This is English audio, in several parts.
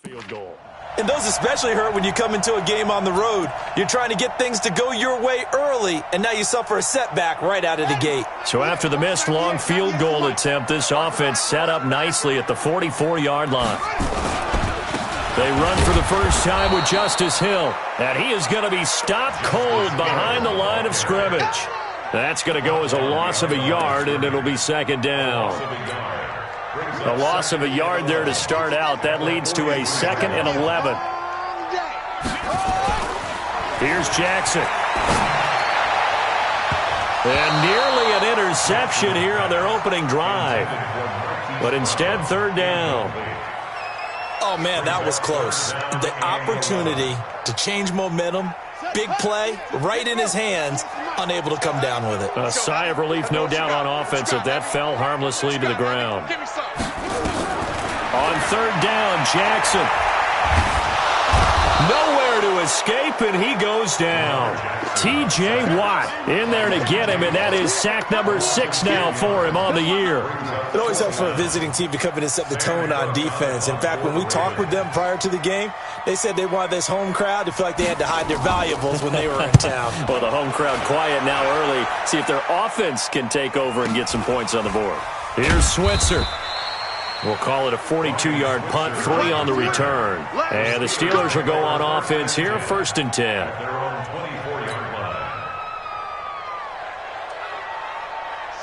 field goal. And those especially hurt when you come into a game on the road. You're trying to get things to go your way early, and now you suffer a setback right out of the gate. So after the missed long field goal attempt, this offense set up nicely at the 44-yard line. They run for the first time with Justice Hill, and he is going to be stopped cold behind the line of scrimmage. That's going to go as a loss of a yard, and it'll be second down. A loss of a yard there to start out. That leads to a 2nd and 11. Here's Jackson. And nearly an interception here on their opening drive. But instead, 3rd down. Oh, man, that was close. The opportunity to change momentum, big play, right in his hands, unable to come down with it. A sigh of relief, no doubt, on offense if that fell harmlessly to the ground. On 3rd down, Jackson. Nowhere to escape, and he goes down. T.J. Watt in there to get him, and that is sack number 6 now for him on the year. It always helps for a visiting team to come in and set the tone on defense. In fact, when we talked with them prior to the game, they said they wanted this home crowd to feel like they had to hide their valuables when they were in town. Well, the home crowd quiet now early. See if their offense can take over and get some points on the board. Here's Switzer. We'll call it a 42-yard punt, 3 on the return. And the Steelers will go on offense here, 1st and 10.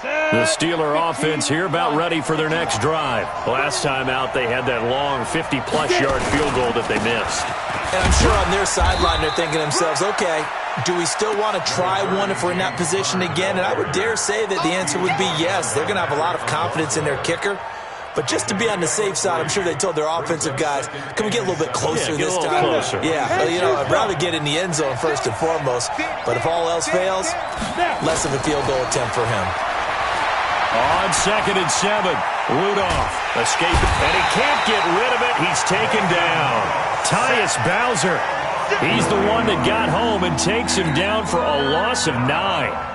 The Steeler offense here about ready for their next drive. Last time out, they had that long 50-plus yard field goal that they missed. And I'm sure on their sideline they're thinking to themselves, okay, do we still want to try one if we're in that position again? And I would dare say that the answer would be yes. They're going to have a lot of confidence in their kicker. But just to be on the safe side, I'm sure they told their offensive guys, can we get a little bit closer this time? Closer. Yeah, well, you know, I'd rather get in the end zone first and foremost. But if all else fails, less of a field goal attempt for him. On 2nd and 7, Rudolph escaping, and he can't get rid of it. He's taken down. Tyus Bowser, he's the one that got home and takes him down for a loss of 9.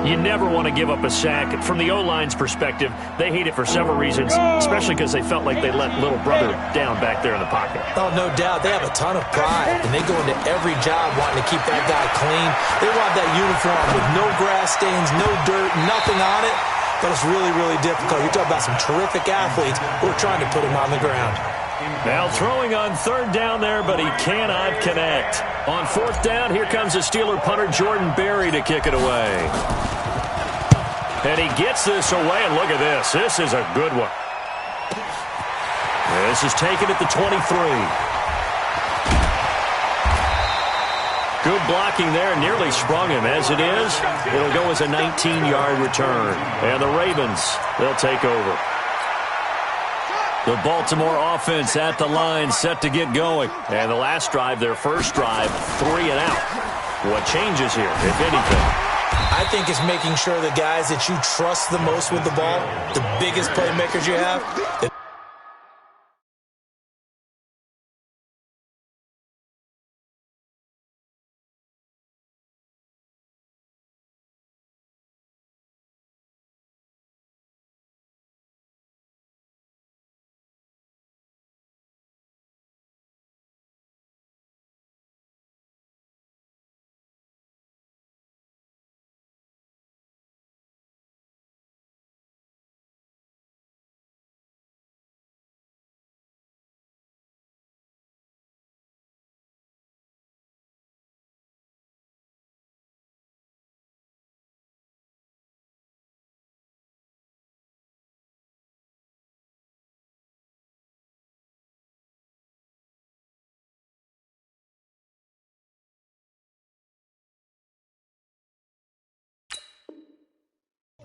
You never want to give up a sack. From the O-line's perspective, they hate it for several reasons, especially because they felt like they let little brother down back there in the pocket. Oh, no doubt. They have a ton of pride, and they go into every job wanting to keep that guy clean. They want that uniform with no grass stains, no dirt, nothing on it. But it's really, really difficult. You're talking about some terrific athletes who are trying to put him on the ground. Now throwing on 3rd down there, but he cannot connect. On 4th down, here comes the Steeler punter Jordan Berry to kick it away. And he gets this away, and look at this. This is a good one. This is taken at the 23. Good blocking there, nearly sprung him. As it is, it'll go as a 19-yard return. And the Ravens, they'll take over. The Baltimore offense at the line, set to get going. And the last drive, their first drive, 3 and out. What changes here, if anything? I think it's making sure the guys that you trust the most with the ball, the biggest playmakers you have, that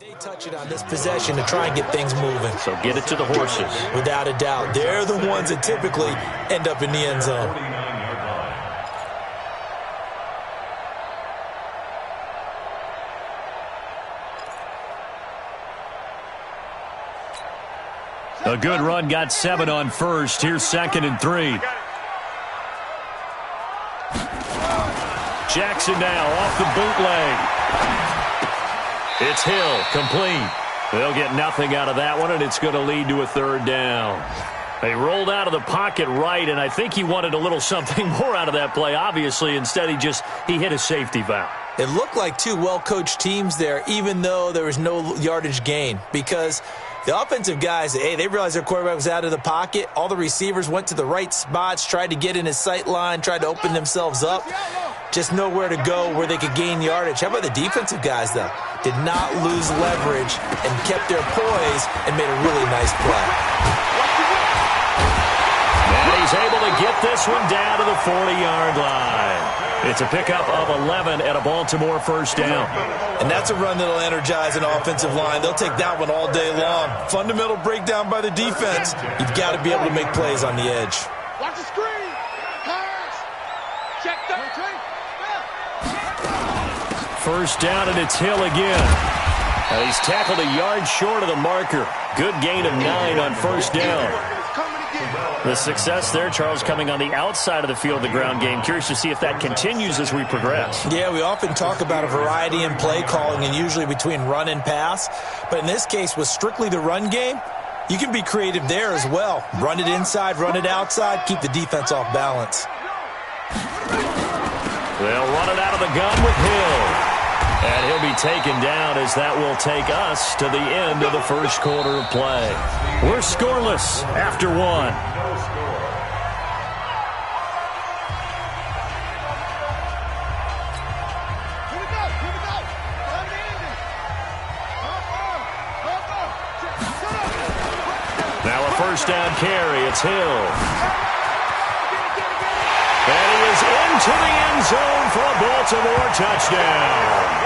they touch it on this possession to try and get things moving. So get it to the horses. Without a doubt. They're the ones that typically end up in the end zone. A good run, got 7 on first. Here's 2nd and 3. Jackson now off the bootleg. It's Hill, complete. They'll get nothing out of that one, and it's going to lead to a 3rd down. He rolled out of the pocket right, and I think he wanted a little something more out of that play, obviously. Instead, he hit a safety valve. It looked like two well-coached teams there, even though there was no yardage gain, because the offensive guys, they realized their quarterback was out of the pocket. All the receivers went to the right spots, tried to get in his sight line, tried to open themselves up. Just nowhere to go where they could gain yardage. How about the defensive guys, though? Did not lose leverage and kept their poise and made a really nice play. And he's able to get this one down to the 40-yard line. It's a pickup of 11 at a Baltimore first down. And that's a run that'll energize an offensive line. They'll take that one all day long. Fundamental breakdown by the defense. You've got to be able to make plays on the edge. Watch the screen. Pass. Check the First down, and it's Hill again. He's tackled a yard short of the marker. Good gain of 9 on first down. The success there, Charles, coming on the outside of the field, the ground game. Curious to see if that continues as we progress. Yeah, we often talk about a variety in play calling and usually between run and pass. But in this case, with strictly the run game, you can be creative there as well. Run it inside, run it outside, keep the defense off balance. They'll run it out of the gun with Hill. And he'll be taken down as that will take us to the end of the first quarter of play. We're scoreless after one. Now a first down carry. It's Hill. And he is into the end zone for a Baltimore touchdown.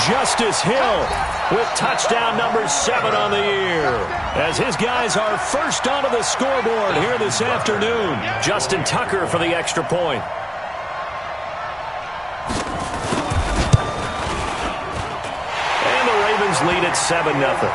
Justice Hill with touchdown number 7 on the year. As his guys are first onto the scoreboard here this afternoon. Justin Tucker for the extra point. And the Ravens lead at 7-0.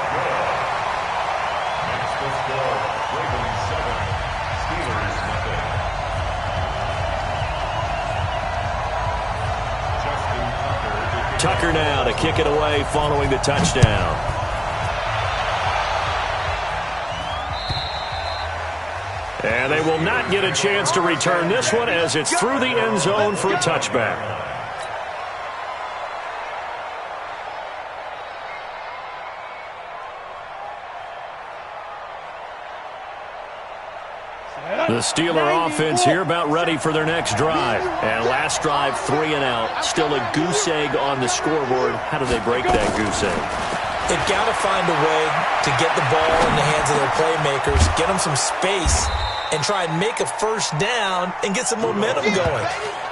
Tucker now to kick it away following the touchdown. And they will not get a chance to return this one as it's through the end zone for a touchback. The Steeler offense here about ready for their next drive. And last drive, 3 and out. Still a goose egg on the scoreboard. How do they break that goose egg? They've got to find a way to get the ball in the hands of their playmakers, get them some space, and try and make a first down and get some momentum going.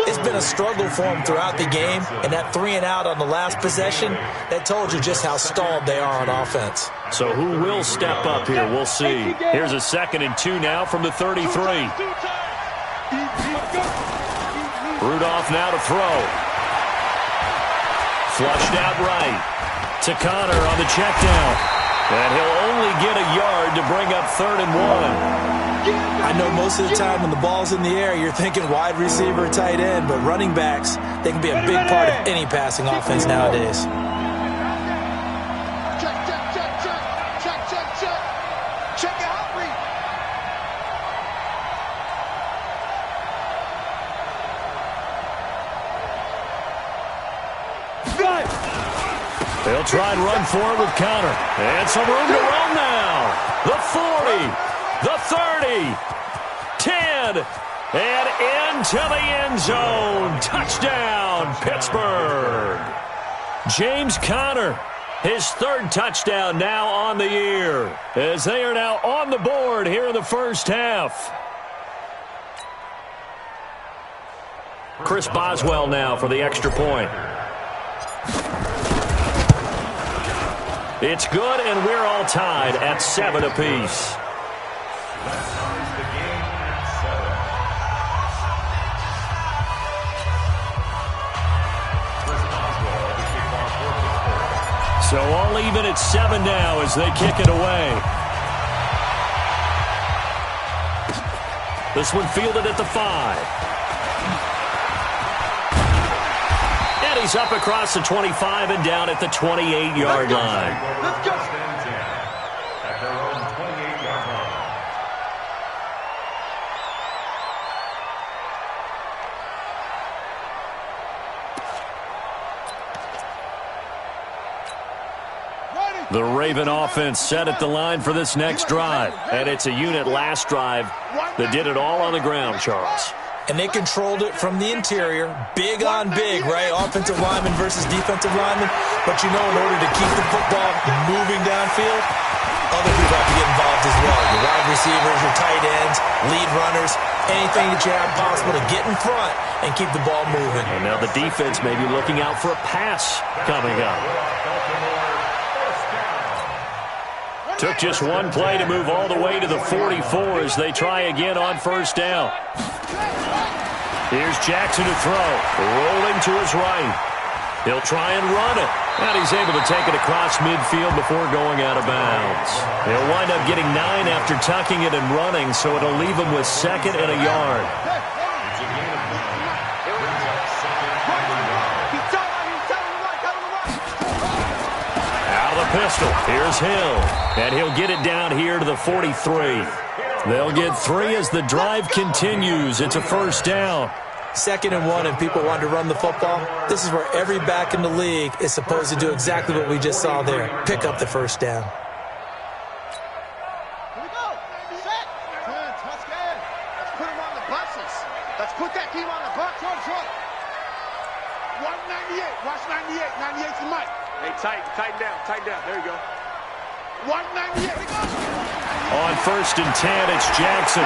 It's been a struggle for them throughout the game, and that 3 and out on the last possession, that told you just how stalled they are on offense. So who will step up here? We'll see. Here's a 2nd and 2 now from the 33. Rudolph now to throw. Flushed out right to Connor on the check down. And he'll only get a yard to bring up 3rd and 1. I know most of the time when the ball's in the air, you're thinking wide receiver, tight end, but running backs, they can be a big part of any passing offense nowadays. Check out, read. They'll try and run forward with Connor. And some room to run now. The 40, the 30, 10, and into the end zone. Touchdown, Pittsburgh. James Conner, his 3rd touchdown now on the year, as they are now on the board here in the first half. Chris Boswell now for the extra point. It's good, and we're all tied at 7 apiece. So all even at 7 now as they kick it away. This one fielded at the 5. And he's up across the 25 and down at the 28-yard line. The Raven offense set at the line for this next drive. And it's a unit last drive that did it all on the ground, Charles. And they controlled it from the interior. Big on big, right? Offensive lineman versus defensive lineman. But you know, in order to keep the football moving downfield, other people have to get involved as well. Your wide receivers, your tight ends, lead runners, anything that you have possible to get in front and keep the ball moving. And now the defense may be looking out for a pass coming up. Took just one play to move all the way to the 44 as they try again on first down. Here's Jackson to throw. Rolling to his right. He'll try and run it. And he's able to take it across midfield before going out of bounds. He'll wind up getting 9 after tucking it and running, so it'll leave him with 2nd and a yard. Out of the pistol. Here's Hill. And he'll get it down here to the 43. They'll get 3 as the drive continues. It's a first down. 2nd and 1, and people want to run the football. This is where every back in the league is supposed to do exactly what we just saw there. Pick up the first down. Here we go. Set. Turn. Touchdown. Let's put them on the buses. Let's put that team on the bus. Short. 198. Watch 98. 98's the mic. Hey, tighten down. There you go. 198. On 1st and 10, it's Jackson.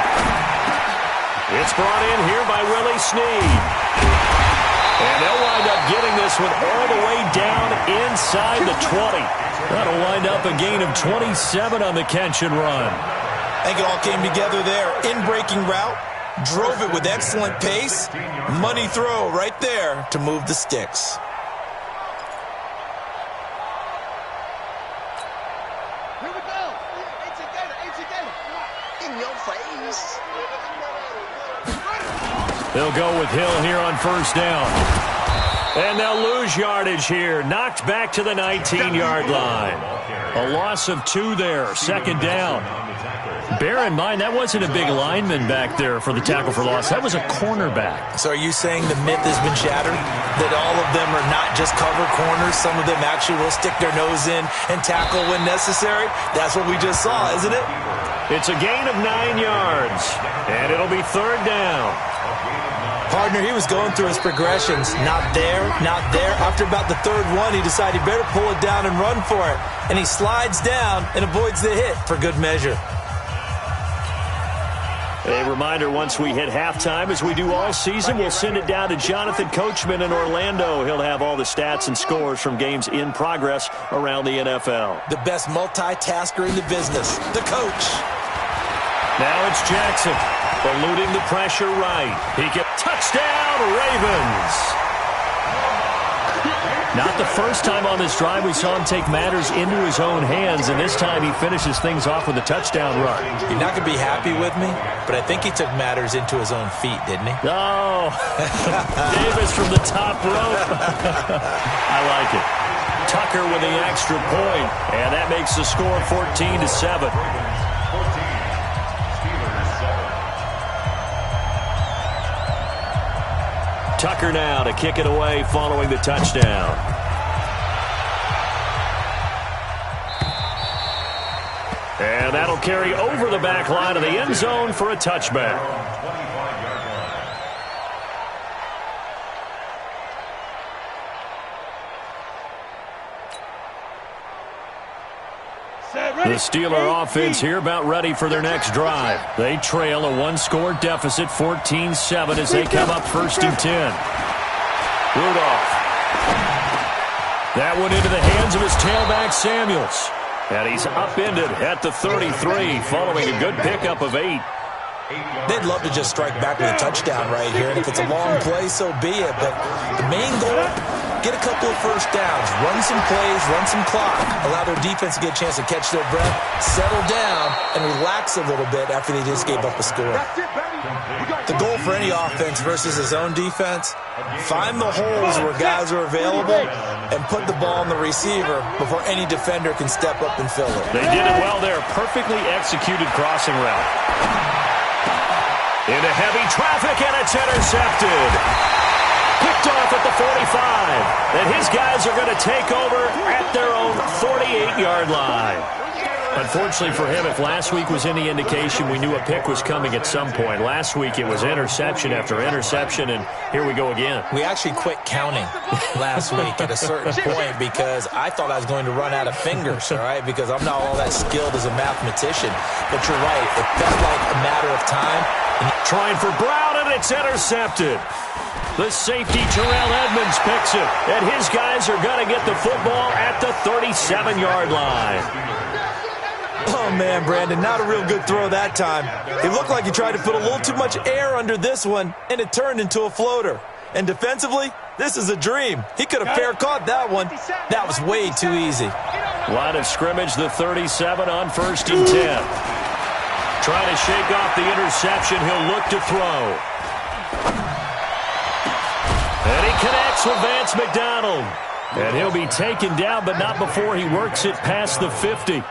It's brought in here by Willie Snead. And they'll wind up getting this one all the way down inside the 20. That'll wind up a gain of 27 on the catch and run. I think it all came together there. In-breaking route. Drove it with excellent pace. Money throw right there to move the sticks. They'll go with Hill here on first down. And they'll lose yardage here. Knocked back to the 19-yard line. A loss of 2 there. 2nd down. Bear in mind, that wasn't a big lineman back there for the tackle for loss. That was a cornerback. So are you saying the myth has been shattered? That all of them are not just cover corners? Some of them actually will stick their nose in and tackle when necessary? That's what we just saw, isn't it? It's a gain of 9 yards. And it'll be 3rd down. Partner, he was going through his progressions. Not there, not there. After about the 3rd one, he decided he better pull it down and run for it. And he slides down and avoids the hit for good measure. A reminder, once we hit halftime, as we do all season, we'll send it down to Jonathan Coachman in Orlando. He'll have all the stats and scores from games in progress around the NFL. The best multitasker in the business, the coach. Now it's Jackson, eluding the pressure right. He gets touchdown, Ravens. Not the first time on this drive we saw him take matters into his own hands, and this time he finishes things off with a touchdown run. You're not going to be happy with me, but I think he took matters into his own feet, didn't he? Oh, Davis from the top rope. I like it. Tucker with the extra point, and that makes the score 14-7. Tucker now to kick it away following the touchdown. And that'll carry over the back line of the end zone for a touchback. The Steeler offense here about ready for their next drive. They trail a one-score deficit, 14-7, as they come up 1st and 10. Rudolph. That one into the hands of his tailback, Samuels. And he's upended at the 33 following a good pickup of 8. They'd love to just strike back with a touchdown right here, and if it's a long play, so be it. But the main goal, get a couple of first downs, run some plays, run some clock, allow their defense to get a chance to catch their breath, settle down, and relax a little bit after they just gave up a score. The goal for any offense versus his own defense, find the holes where guys are available and put the ball on the receiver before any defender can step up and fill it. They did it well there. Perfectly executed crossing route. Into heavy traffic, and it's intercepted. Picked off at the 45. And his guys are going to take over at their own 48-yard line. Unfortunately for him, if last week was any indication, we knew a pick was coming at some point. Last week it was interception after interception, and here we go again. We actually quit counting last week at a certain point because I thought I was going to run out of fingers, all right, because I'm not all that skilled as a mathematician. But you're right. It felt like a matter of time. Trying for Brown, and it's intercepted. The safety, Terrell Edmonds, picks it, and his guys are going to get the football at the 37-yard line. Oh, man, Brandon, not a real good throw that time. It looked like he tried to put a little too much air under this one, and it turned into a floater. And defensively, this is a dream. He could have fair caught that one. That was way too easy. Line of scrimmage, the 37 on 1st and 10. Trying to shake off the interception. He'll look to throw. And he connects with Vance McDonald. And he'll be taken down, but not before he works it past the 50.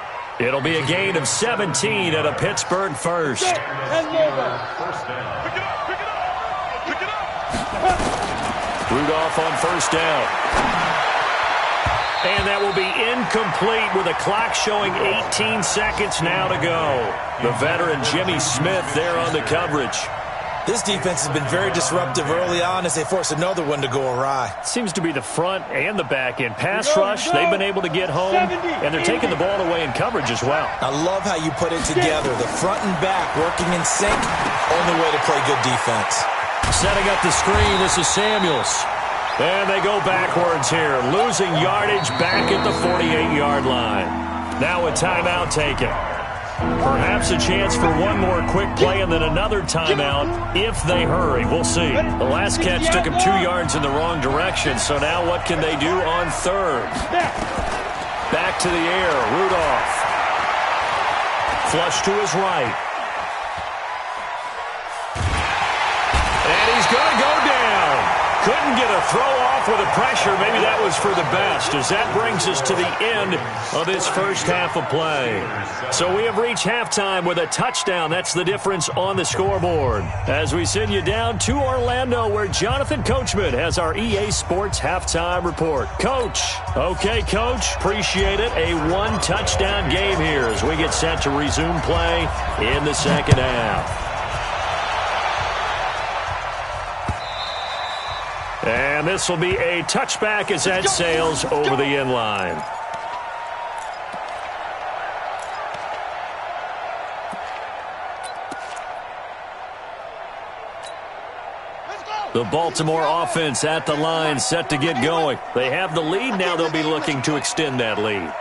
It'll be a gain of 17 at a Pittsburgh first. Pick it up. Rudolph on 1st down. And that will be incomplete with a clock showing 18 seconds now to go. The veteran Jimmy Smith there on the coverage. This defense has been very disruptive early on as they force another one to go awry. Seems to be the front and the back end. Pass rush, they've been able to get home, and they're taking the ball away in coverage as well. I love how you put it together. The front and back working in sync. Only way to play good defense. Setting up the screen, this is Samuels. And they go backwards here, losing yardage back at the 48-yard line. Now a timeout taken. Perhaps a chance for one more quick play and then another timeout if they hurry. We'll see. The last catch took him 2 yards in the wrong direction, so now what can they do on 3rd? Back to the air, Rudolph. Flush to his right. And he's going to go down. Couldn't get a throw off with the pressure. Maybe that was for the best, as that brings us to the end of this first half of play. So we have reached halftime with a touchdown. That's the difference on the scoreboard. As we send you down to Orlando, where Jonathan Coachman has our EA Sports halftime report. Coach. Okay, Coach. Appreciate it. A one-touchdown game here as we get set to resume play in the second half. And this will be a touchback as that sails over the end line. The Baltimore offense at the line, set to get going. They have the lead. Now they'll be looking to extend that lead.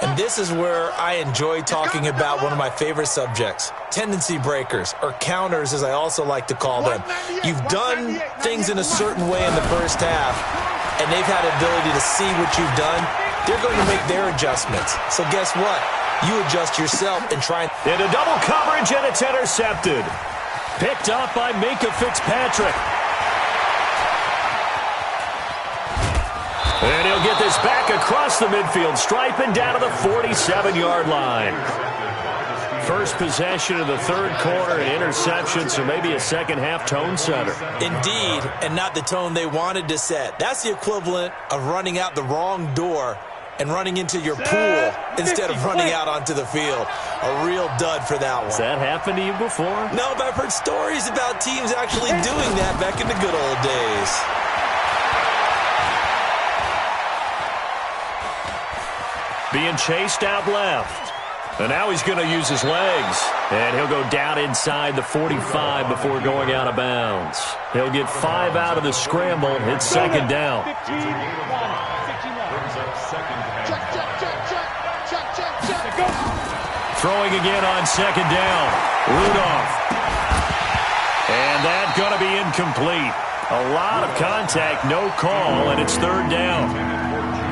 And this is where I enjoy talking about one of my favorite subjects, tendency breakers, or counters as I also like to call them. You've done things in a certain way in the first half, and they've had the ability to see what you've done. They're going to make their adjustments. So guess what? You adjust yourself and try. Into double coverage, and it's intercepted. Picked up by Minkah Fitzpatrick. And he'll get this back across the midfield stripe and down to the 47-yard line. First possession of the third quarter, an interception, so maybe a second-half tone setter. Indeed, and not the tone they wanted to set. That's the equivalent of running out the wrong door and running into your pool instead of running out onto the field. A real dud for that one. Has that happened to you before? No, but I've heard stories about teams actually doing that back in the good old days. Being chased out left. And now he's going to use his legs. And he'll go down inside the 45 before going out of bounds. He'll get 5 out of the scramble. It's second down. Throwing again on second down. Rudolph. And that's going to be incomplete. A lot of contact, no call, and it's third down.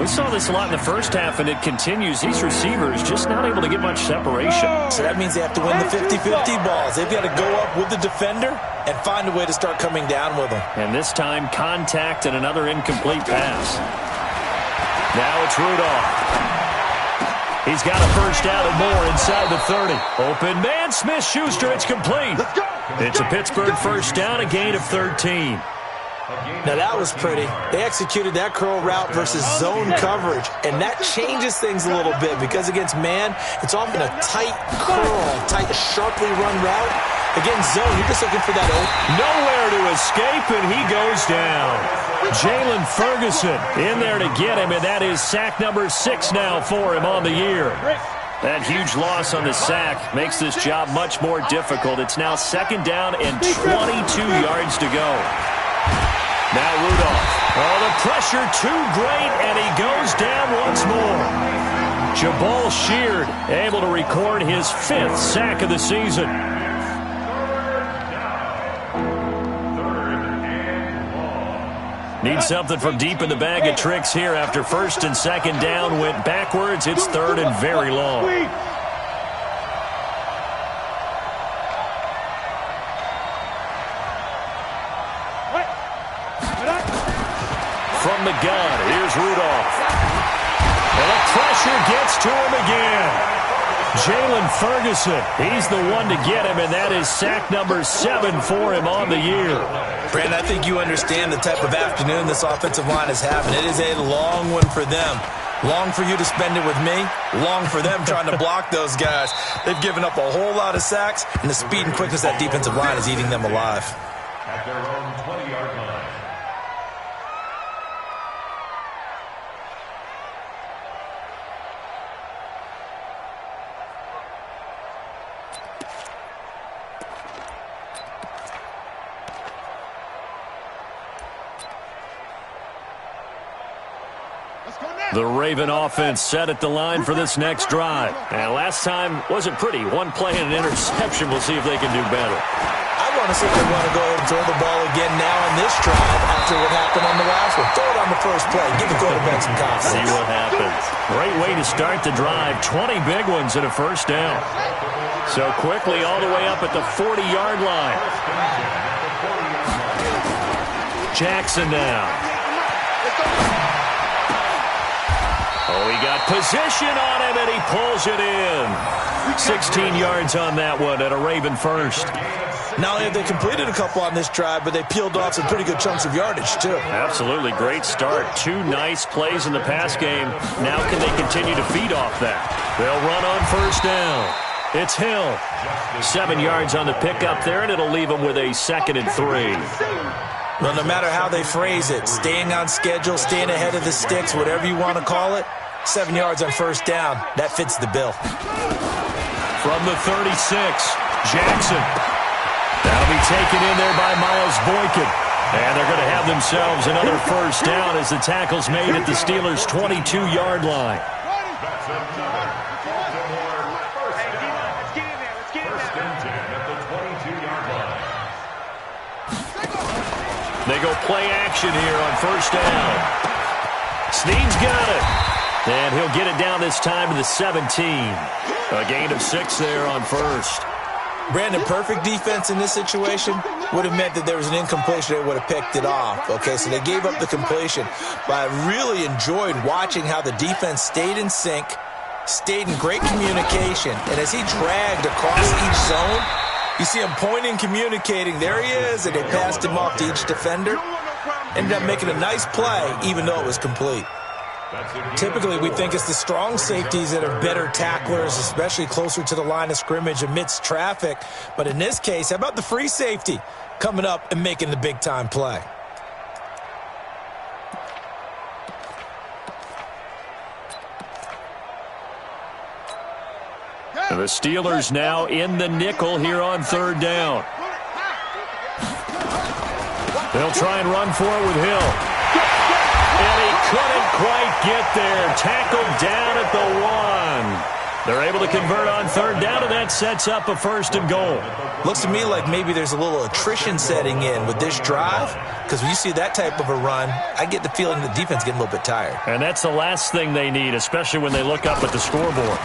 We saw this a lot in the first half, and it continues. These receivers just not able to get much separation. So that means they have to win the 50-50 balls. They've got to go up with the defender and find a way to start coming down with them. And this time, contact and another incomplete pass. Now it's Rudolph. He's got a first down and more inside the 30. Open man, Smith-Schuster, it's complete. It's a Pittsburgh first down, a gain of 13. Now that was pretty. They executed that curl route versus zone coverage, and that changes things a little bit because against man, it's often a tight curl, tight, sharply run route. Against zone, you're just looking for that open. Nowhere to escape, and he goes down. Jalen Ferguson in there to get him, and that is sack number 6 now for him on the year. That huge loss on the sack makes this job much more difficult. It's now 2nd down and 22 yards to go. Now Rudolph. Oh, the pressure too great, and he goes down once more. Jabal Sheard able to record his 5th sack of the season. Need something from deep in the bag of tricks here after 1st and 2nd down went backwards. It's 3rd and very long. From the gun, here's Rudolph. And the pressure gets to him again. Jalen Ferguson, he's the one to get him, and that is sack number 7 for him on the year. Brandon, I think you understand the type of afternoon this offensive line is having. It is a long one for them. Long for you to spend it with me. Long for them trying to block those guys. They've given up a whole lot of sacks, and the speed and quickness of that defensive line is eating them alive. At their own 20-yard line. The Raven offense set at the line for this next drive. And last time wasn't pretty. One play and an interception. We'll see if they can do better. I want to see if they want to go ahead and throw the ball again now on this drive after what happened on the last one. Throw it on the first play. Give the quarterback some confidence. See what happens. Great way to start the drive. 20 big ones and a 1st down. So quickly all the way up at the 40-yard line. Jackson now. Oh, he got position on him, and he pulls it in. 16 yards on that one at a Raven 1st. Not only have they completed a couple on this drive, but they peeled off some pretty good chunks of yardage, too. Absolutely. Great start. 2 nice plays in the pass game. Now can they continue to feed off that? They'll run on 1st down. It's Hill. 7 yards on the pickup there, and it'll leave them with a 2nd and 3. Well, no matter how they phrase it, staying on schedule, staying ahead of the sticks, whatever you want to call it, 7 yards on 1st down, that fits the bill. From the 36, Jackson. That'll be taken in there by Miles Boykin. And they're going to have themselves another 1st down as the tackle's made at the Steelers' 22-yard line. They go play action here on 1st down. Snead's got it. And he'll get it down this time to the 17. A gain of 6 there on 1st. Brandon, perfect defense in this situation would have meant that there was an incompletion. They would have picked it off. Okay, so they gave up the completion. But I really enjoyed watching how the defense stayed in sync, stayed in great communication. And as he dragged across each zone, you see him pointing, communicating. There he is, and they passed him off to each defender. Ended up making a nice play, even though it was complete. Typically, we think it's the strong safeties that are better tacklers, especially closer to the line of scrimmage amidst traffic. But in this case, how about the free safety coming up and making the big-time play? And the Steelers now in the nickel here on 3rd down. They'll try and run for it with Hill. And he couldn't quite get there. Tackled down at the 1. They're able to convert on 3rd down, and that sets up a 1st and goal. Looks to me like maybe there's a little attrition setting in with this drive, because when you see that type of a run, I get the feeling the defense getting a little bit tired. And that's the last thing they need, especially when they look up at the scoreboard.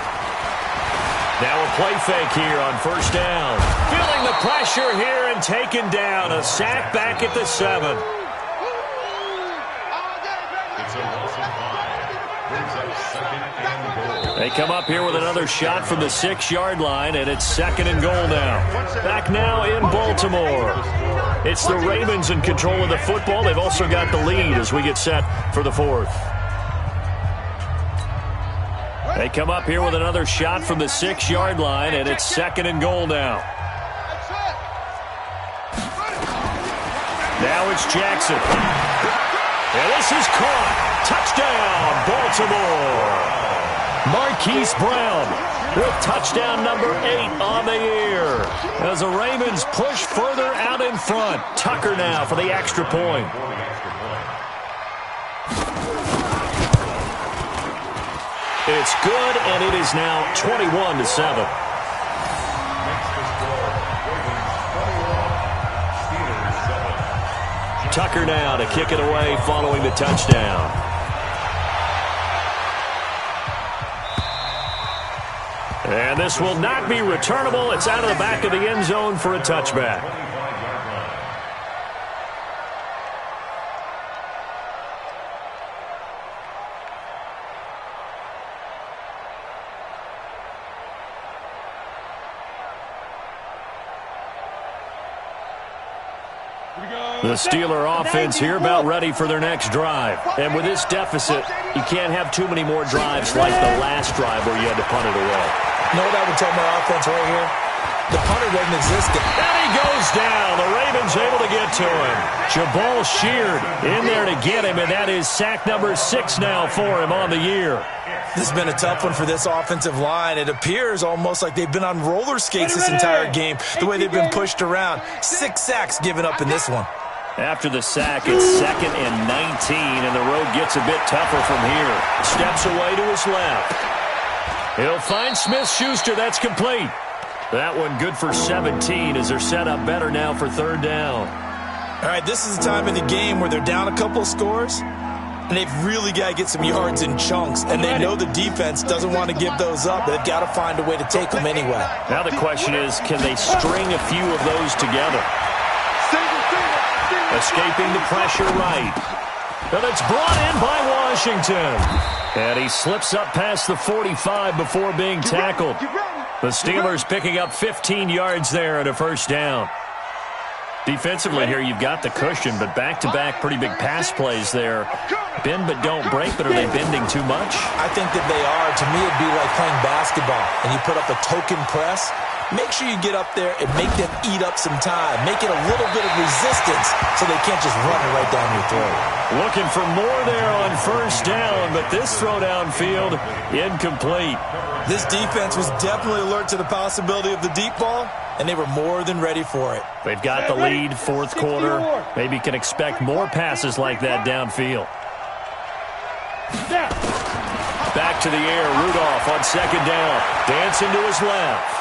Now a play fake here on 1st down. Feeling the pressure here and taken down. A sack back at the 7. It's a loss of 5. Brings up They come up here with another shot from the 6-yard line, and it's 2nd and goal now. Back now in Baltimore. It's the Ravens in control of the football. They've also got the lead as we get set for the 4th. They come up here with another shot from the 6-yard line, and it's 2nd and goal now. Now it's Jackson. And this is caught. Touchdown, Baltimore. Marquise Brown with touchdown number 8 on the year. As the Ravens push further out in front. Tucker now for the extra point. It's good, and it is now 21-7. Tucker now to kick it away following the touchdown. And this will not be returnable. It's out of the back of the end zone for a touchback. The Steeler offense here about ready for their next drive. And with this deficit, you can't have too many more drives like the last drive where you had to punt it away. You know what I would tell my offense right here? The punter doesn't exist. And he goes down. The Ravens able to get to him. Jabal Sheard in there to get him, and that is sack number 6 now for him on the year. This has been a tough one for this offensive line. It appears almost like they've been on roller skates this entire game, the way they've been pushed around. 6 sacks given up in this one. After the sack, it's 2nd and 19, and the road gets a bit tougher from here. Steps away to his left. He'll find Smith-Schuster. That's complete. That one good for 17 as they're set up better now for 3rd down. All right, this is the time in the game where they're down a couple of scores, and they've really got to get some yards in chunks, and they know the defense doesn't want to give those up, but they've got to find a way to take them anyway. Now the question is, can they string a few of those together? Escaping the pressure right. And it's brought in by Washington. And he slips up past the 45 before being tackled. The Steelers picking up 15 yards there at a 1st down. Defensively here, you've got the cushion, but back-to-back pretty big pass plays there. Bend but don't break, but are they bending too much? I think that they are. To me, it'd be like playing basketball, and you put up a token press. Make sure you get up there and make them eat up some time. Make it a little bit of resistance so they can't just run it right down your throat. Looking for more there on 1st down, but this throw downfield, incomplete. This defense was definitely alert to the possibility of the deep ball, and they were more than ready for it. They've got the lead, 4th quarter. Maybe can expect more passes like that downfield. Back to the air, Rudolph on 2nd down. Dancing to his left.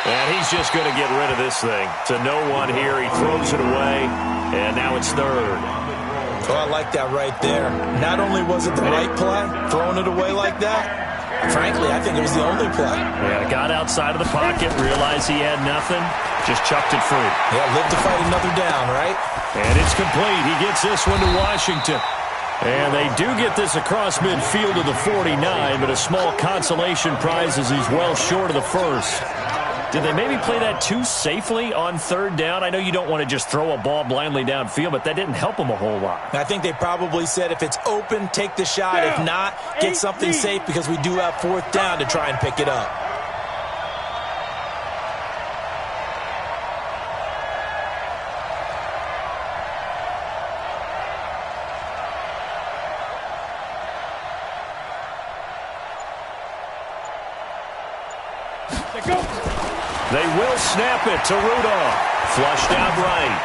And he's just going to get rid of this thing. To no one here. He throws it away, and now it's 3rd. Oh, I like that right there. Not only was it the right play, throwing it away like that, frankly, I think it was the only play. Yeah, got outside of the pocket, realized he had nothing, just chucked it free. Yeah, live to fight another down, right? And it's complete. He gets this one to Washington. And they do get this across midfield to the 49, but a small consolation prize as he's well short of the 1st. Did they maybe play that too safely on 3rd down? I know you don't want to just throw a ball blindly downfield, but that didn't help them a whole lot. I think they probably said if it's open, take the shot. If not, get something safe because we do have 4th down to try and pick it up. They will snap it to Rudolph. Flushed out right.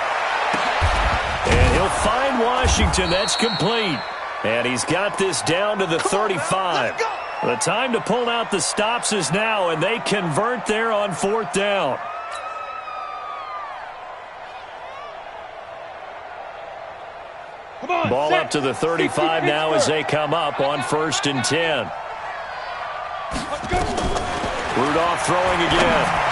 And he'll find Washington. That's complete. And he's got this down to the 35. The time to pull out the stops is now, and they convert there on 4th down. Ball up to the 35 now as they come up on 1st and 10. Rudolph throwing again.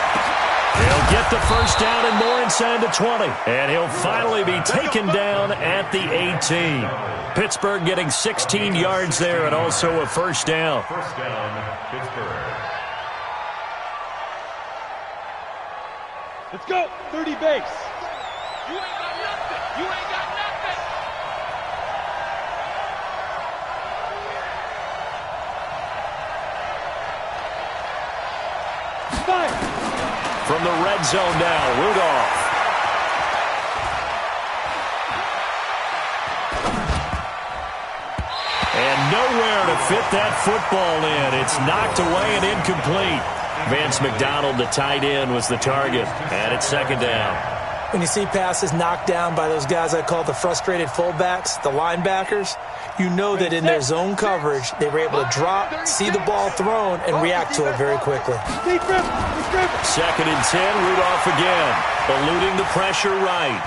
He'll get the first down and more inside the 20. And he'll finally be taken down at the 18. Pittsburgh getting 16 yards there and also a first down. First down, Pittsburgh. Let's go. 30 base. You ain't got nothing. You ain't got nothing. Fire. From the red zone now, Rudolph. And nowhere to fit that football in. It's knocked away and incomplete. Vance McDonald, the tight end, was the target, and it's second down. When you see passes knocked down by those guys I call the frustrated fullbacks, the linebackers, you know that in their zone coverage, they were able to drop, see the ball thrown, and react to it very quickly. Second and 10, Rudolph again, eluding the pressure right.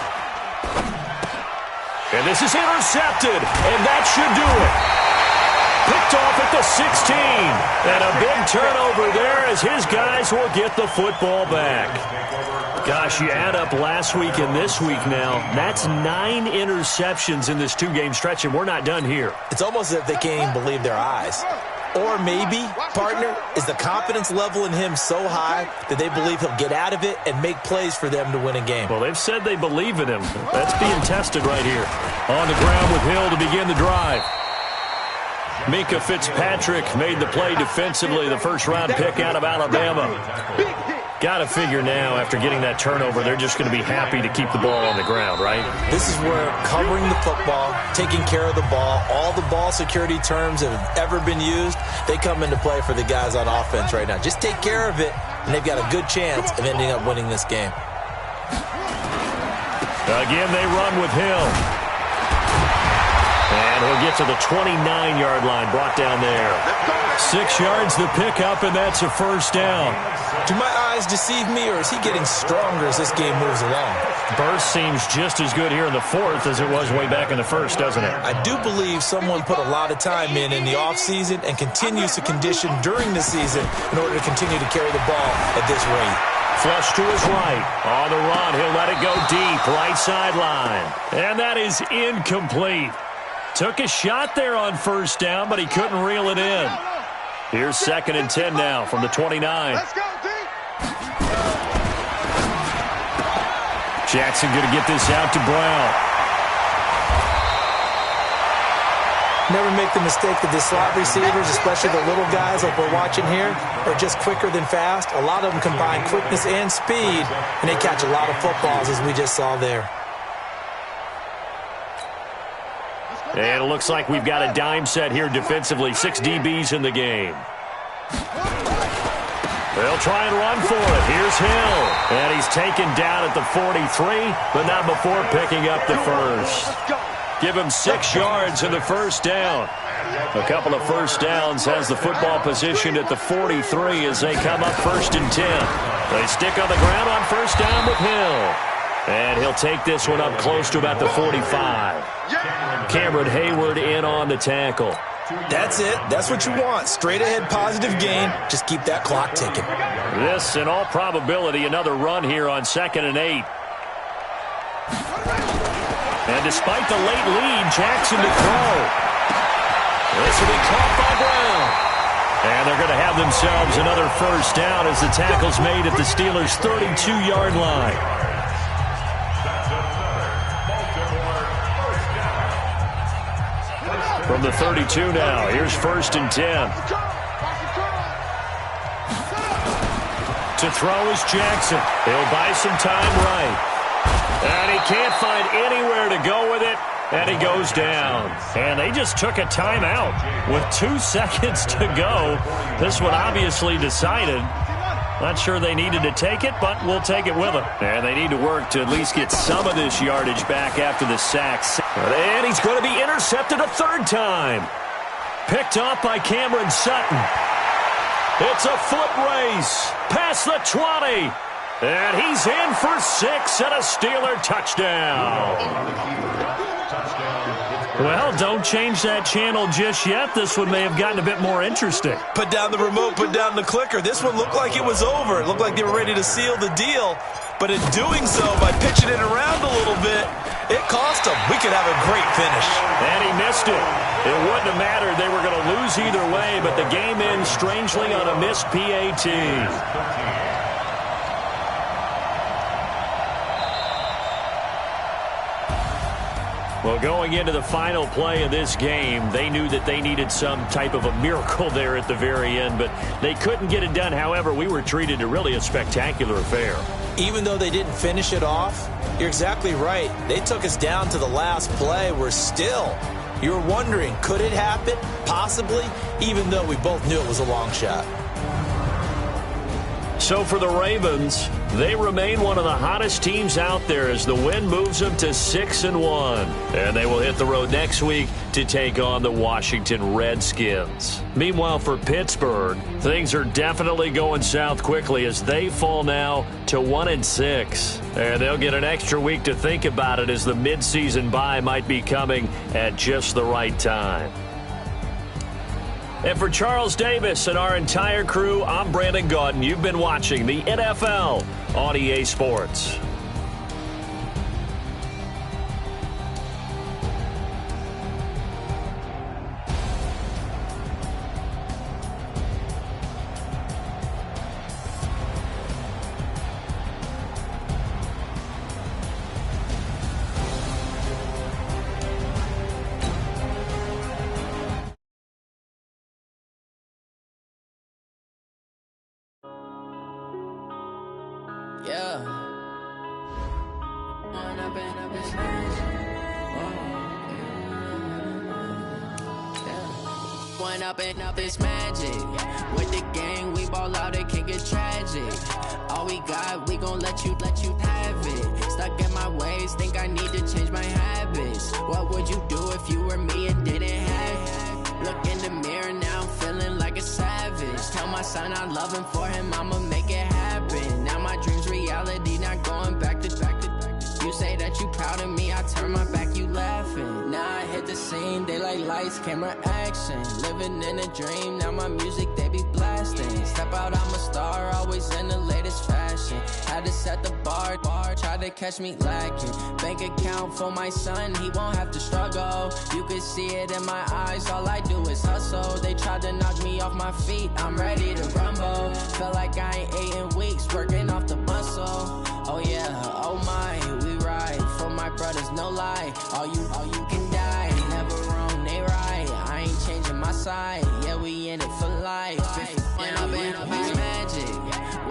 And this is intercepted, and that should do it. Picked off at the 16. And a big turnover there as his guys will get the football back. Gosh, you add up last week and this week now. That's 9 interceptions in this 2-game stretch, and we're not done here. It's almost as if they can't even believe their eyes. Or maybe, partner, is the confidence level in him so high that they believe he'll get out of it and make plays for them to win a game. Well, they've said they believe in him. That's being tested right here. On the ground with Hill to begin the drive. Mika Fitzpatrick made the play defensively, the first-round pick out of Alabama. Got to figure now, after getting that turnover, they're just going to be happy to keep the ball on the ground, right? This is where covering the football, taking care of the ball, all the ball security terms that have ever been used, they come into play for the guys on offense right now. Just take care of it, and they've got a good chance of ending up winning this game. Again, they run with Hill. And he'll get to the 29-yard line, brought down there. 6 yards the pickup, and that's a first down. Do my eyes deceive me, or is he getting stronger as this game moves along? Burst seems just as good here in the fourth as it was way back in the first, doesn't it? I do believe someone put a lot of time in the offseason and continues to condition during the season in order to continue to carry the ball at this rate. Flush to his right. On the run, he'll let it go deep, right sideline. And that is incomplete. Took a shot there on first down, but he couldn't reel it in. Here's second and 10 now from the 29. Let's go, D. Jackson going to get this out to Brown. Never make the mistake that the slot receivers, especially the little guys like we're watching here, are just quicker than fast. A lot of them combine quickness and speed, and they catch a lot of footballs, as we just saw there. And it looks like we've got a dime set here defensively. 6 DBs in the game. They'll try and run for it. Here's Hill. And he's taken down at the 43, but not before picking up the first. Give him 6 yards in the first down. A couple of first downs has the football positioned at the 43 as they come up first and 10. They stick on the ground on first down with Hill. And he'll take this one up close to about the 45. Cameron Hayward in on the tackle. That's it. That's what you want. Straight ahead positive gain. Just keep that clock ticking. This, in all probability, another run here on 2nd and 8. And despite the late lead, Jackson to throw. This will be caught by Brown. And they're going to have themselves another first down as the tackle's made at the Steelers' 32-yard line. From the 32 now, here's first and 10. To throw is Jackson. He'll buy some time right. And he can't find anywhere to go with it, and he goes down. And they just took a timeout with 2 seconds to go. This one obviously decided. Not sure they needed to take it, but we'll take it with them. And they need to work to at least get some of this yardage back after the sacks. And he's going to be intercepted a 3rd time. Picked off by Cameron Sutton. It's a foot race past the 20. And he's in for 6 and a Steeler touchdown. Touchdown. Well, don't change that channel just yet. This one may have gotten a bit more interesting. Put down the remote, put down the clicker. This one looked like it was over. It looked like they were ready to seal the deal. But in doing so, by pitching it around a little bit, it cost them. We could have a great finish. And he missed it. It wouldn't have mattered. They were going to lose either way, but the game ends strangely on a missed PAT. Well, going into the final play of this game, they knew that they needed some type of a miracle there at the very end, but they couldn't get it done. However, we were treated to really a spectacular affair. Even though they didn't finish it off, you're exactly right. They took us down to the last play. We're still, you're wondering, could it happen? Possibly, even though we both knew it was a long shot. So for the Ravens, they remain one of the hottest teams out there as the win moves them to 6-1. And they will hit the road next week to take on the Washington Redskins. Meanwhile, for Pittsburgh, things are definitely going south quickly as they fall now to 1-6. And they'll get an extra week to think about it as the midseason bye might be coming at just the right time. And for Charles Davis and our entire crew, I'm Brandon Gaudin. You've been watching the NFL on EA Sports. Up this magic with the gang, we ball out, it can get tragic. All we got, we gon' let you have it. Stuck in my ways, think I need to change my habits. What would you do if you were me and didn't have it? Look in the mirror now, I'm feeling like a savage. Tell my son I love him, for him I'ma make it happen. Now my dream's reality, not going back to. You say that you proud of me, I turn my back, you laughing. Now I hit the scene, they like lights, camera, action. Living in a dream, now my music, they be blasting. Step out, I'm a star, always in the latest fashion. Had to set the bar, try to catch me lacking. Bank account for my son, he won't have to struggle. You can see it in my eyes, all I do is hustle. They tried to knock me off my feet, I'm ready to rumble. Feel like I ain't ate in weeks, working off the muscle. Oh yeah, oh my, we ride for my brothers, no lie. All you can die, never wrong, they right. I ain't changing my side, yeah, we in it for life. When I've been magic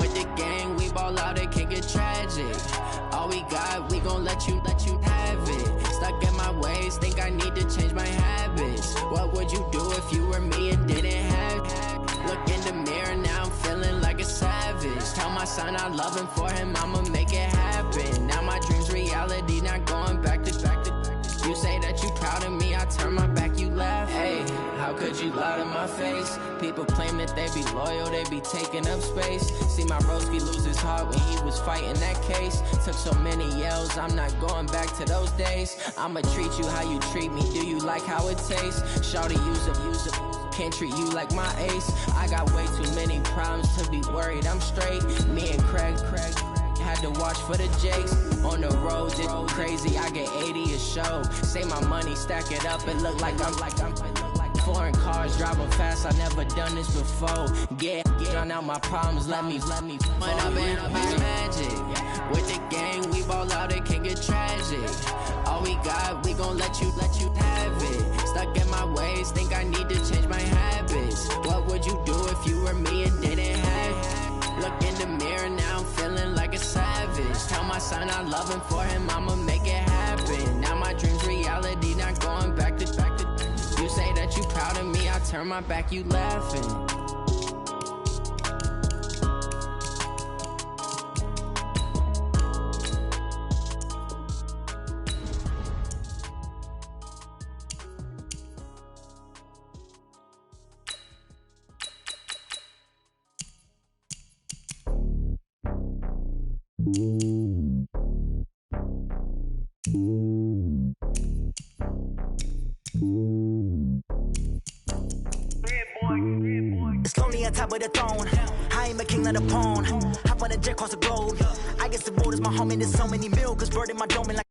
with the gang, we ball out, it can get tragic. All we got, we gon' let you have it. Stuck in my ways, think I need to change my habits. What would you do if you were me and didn't have it? Look in the mirror now, I'm feeling like a savage. Tell my son I love him, for him I'ma make it happen. Now my dream's reality, not going back to. You say that you proud of me, I turn my back, you laugh. Hey, how could you lie to my face? People claim that they be loyal, they be taking up space. See my broski lose his heart when he was fighting that case. Took so many yells, I'm not going back to those days. I'ma treat you how you treat me, do you like how it tastes? Shawty, use it. Can't treat you like my ace. I got way too many problems to be worried, I'm straight. Me and Craig had to watch for the Jakes. On the road, it's crazy, I get 80 a show. Say my money, stack it up, it look like I'm foreign cars, driving fast, I never done this before. Drown out my problems, let me. When I've been magic with the gang, we ball out, it can get tragic. All we got, we gon' let you have it. Stuck in my ways, think I need to change my habits. What would you do if you were me and didn't have it? Look in the mirror now, I'm feeling like a savage. Tell my son I love him, for him I'ma make it happen. Now my dream's reality, not going back to. You say that you proud of me, I turn my back, you laughing. top of the throne. I ain't a king of the pawn. Hop on a jet across the globe. I guess the world is my home and there's so many mil, cause bird in my dome and like